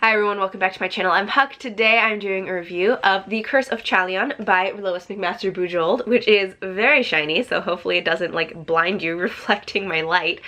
Hi everyone, welcome back to my channel. I'm Huck. Today I'm doing a review of The Curse of Chalion by Lois McMaster Bujold, which is very shiny, so hopefully it doesn't like blind you reflecting my light.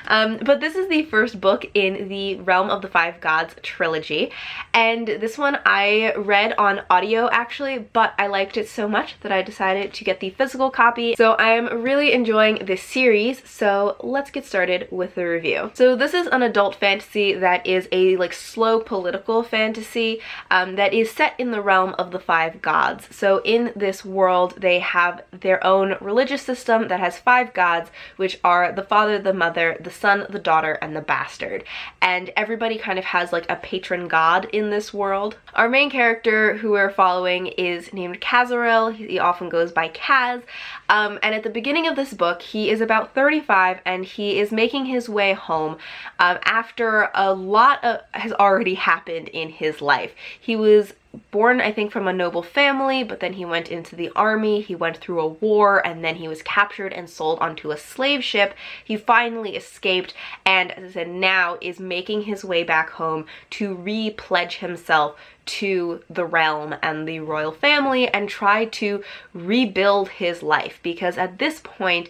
But this is the first book in the Realm of the Five Gods trilogy, and this one I read on audio actually, but I liked it so much that I decided to get the physical copy. So I'm really enjoying this series, so let's get started with the review. So this is an adult fantasy that is a like slow political fantasy that is set in the realm of the five gods. So in this world they have their own religious system that has five gods, which are the father, the mother, the son, the daughter, and the bastard. And everybody kind of has like a patron god in this world. Our main character who we're following is named Kazarel. He often goes by Kaz. And at the beginning of this book he is about 35 and he is making his way home after a lot has already happened in his life. He was born, I think, from a noble family, but then he went into the army, he went through a war, and then he was captured and sold onto a slave ship. He finally escaped and, as I said, now is making his way back home to re-pledge himself to the realm and the royal family and try to rebuild his life, because at this point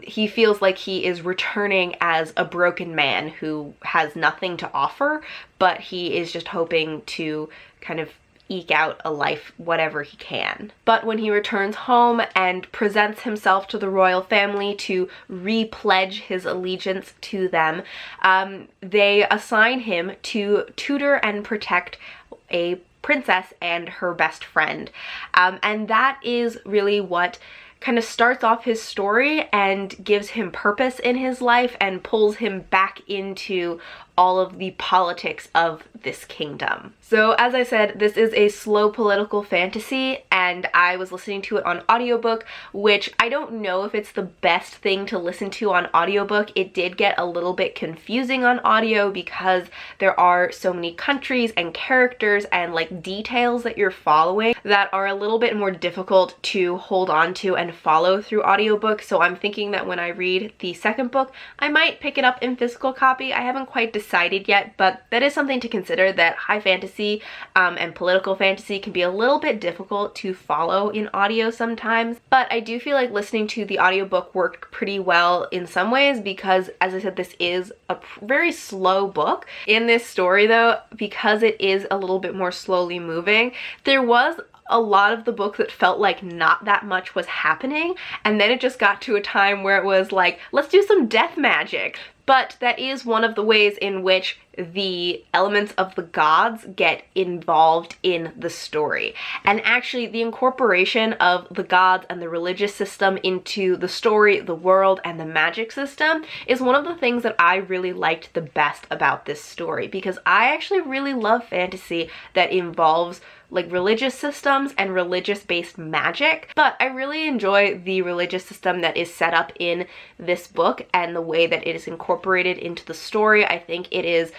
he feels like he is returning as a broken man who has nothing to offer, but he is just hoping to kind of eke out a life whatever he can. But when he returns home and presents himself to the royal family to re-pledge his allegiance to them, they assign him to tutor and protect a princess and her best friend. And that is really what kind of starts off his story and gives him purpose in his life and pulls him back into all of the politics of this kingdom. So as I said, this is a slow political fantasy and I was listening to it on audiobook, which I don't know if it's the best thing to listen to on audiobook. It did get a little bit confusing on audio because there are so many countries and characters and like details that you're following that are a little bit more difficult to hold on to and follow through audiobook. So I'm thinking that when I read the second book, I might pick it up in physical copy. I haven't quite decided yet, but that is something to consider, that high fantasy and political fantasy can be a little bit difficult to follow in audio sometimes. But I do feel like listening to the audiobook worked pretty well in some ways because, as I said, this is a very slow book. In this story though, because it is a little bit more slowly moving, there was a lot of the book that felt like not that much was happening, and then it just got to a time where it was like, let's do some death magic. But that is one of the ways in which the elements of the gods get involved in the story. And actually the incorporation of the gods and the religious system into the story, the world, and the magic system is one of the things that I really liked the best about this story, because I actually really love fantasy that involves like religious systems and religious-based magic, but I really enjoy the religious system that is set up in this book and the way that it is incorporated into the story. I think it is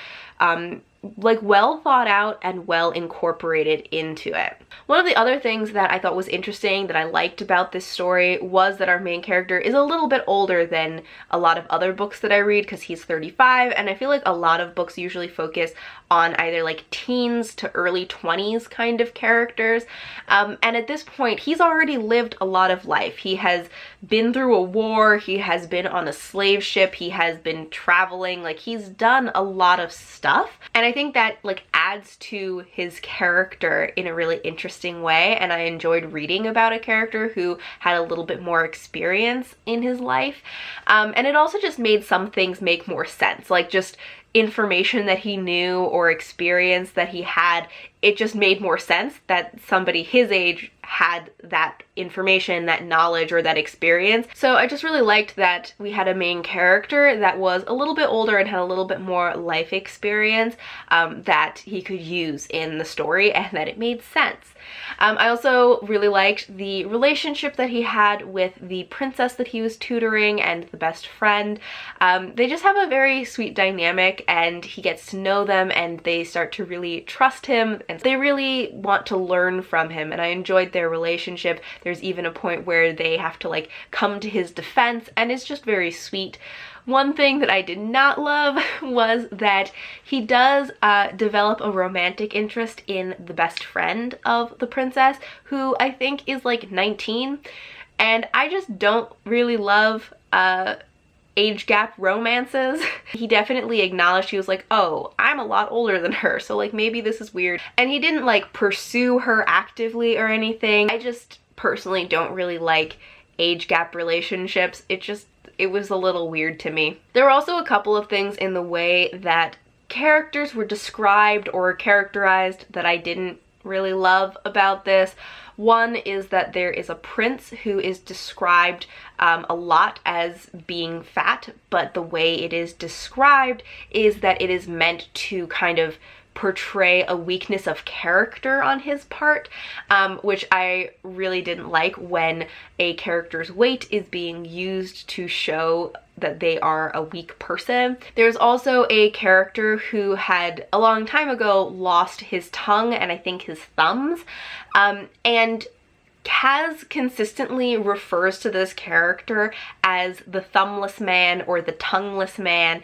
like well thought out and well incorporated into it. One of the other things that I thought was interesting that I liked about this story was that our main character is a little bit older than a lot of other books that I read, because he's 35, and I feel like a lot of books usually focus on either like teens to early 20s kind of characters. And at this point he's already lived a lot of life. He has been through a war, he has been on a slave ship, he has been traveling, like he's done a lot of stuff. And I think that like adds to his character in a really interesting way, and I enjoyed reading about a character who had a little bit more experience in his life. And it also just made some things make more sense, like just information that he knew or experience that he had. It just made more sense that somebody his age had that information, that knowledge, or that experience. So I just really liked that we had a main character that was a little bit older and had a little bit more life experience that he could use in the story, and that it made sense. I also really liked the relationship that he had with the princess that he was tutoring and the best friend. They just have a very sweet dynamic, and he gets to know them and they start to really trust him and they really want to learn from him, and I enjoyed their relationship. There's even a point where they have to like come to his defense, and it's just very sweet. One thing that I did not love was that he does develop a romantic interest in the best friend of the princess, who I think is like 19, and I just don't really love age gap romances. He definitely acknowledged, he was like, oh, I'm a lot older than her, so like maybe this is weird. And he didn't like pursue her actively or anything. I just personally don't really like age gap relationships. It was a little weird to me. There were also a couple of things in the way that characters were described or characterized that I didn't really love about this. One is that there is a prince who is described a lot as being fat, but the way it is described is that it is meant to kind of portray a weakness of character on his part, which I really didn't like when a character's weight is being used to show that they are a weak person. There's also a character who had a long time ago lost his tongue and I think his thumbs, and Kaz consistently refers to this character as the thumbless man or the tongueless man,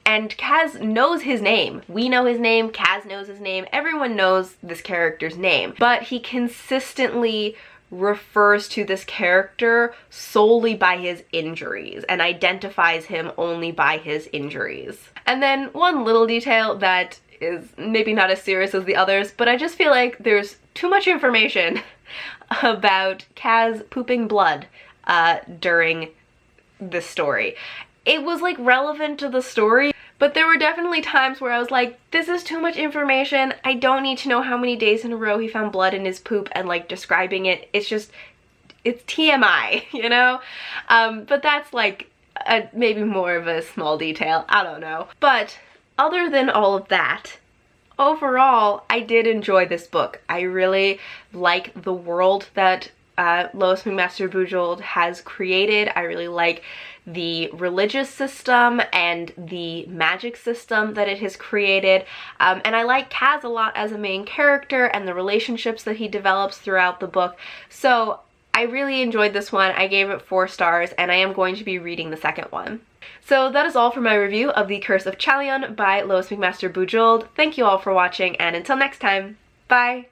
and Kaz knows his name. We know his name, Kaz knows his name, everyone knows this character's name, but he consistently refers to this character solely by his injuries and identifies him only by his injuries. And then one little detail that is maybe not as serious as the others, but I just feel like there's too much information about Kaz pooping blood during this story. It was like relevant to the story, but there were definitely times where I was like, this is too much information. I don't need to know how many days in a row he found blood in his poop and like describing it. It's TMI, you know? But that's like maybe more of a small detail. I don't know. But other than all of that, overall, I did enjoy this book. I really like the world that Lois McMaster Bujold has created. I really like the religious system and the magic system that it has created. And I like Kaz a lot as a main character and the relationships that he develops throughout the book. So I really enjoyed this one. I gave it 4 stars and I am going to be reading the second one. So that is all for my review of The Curse of Chalion by Lois McMaster Bujold. Thank you all for watching, and until next time, bye!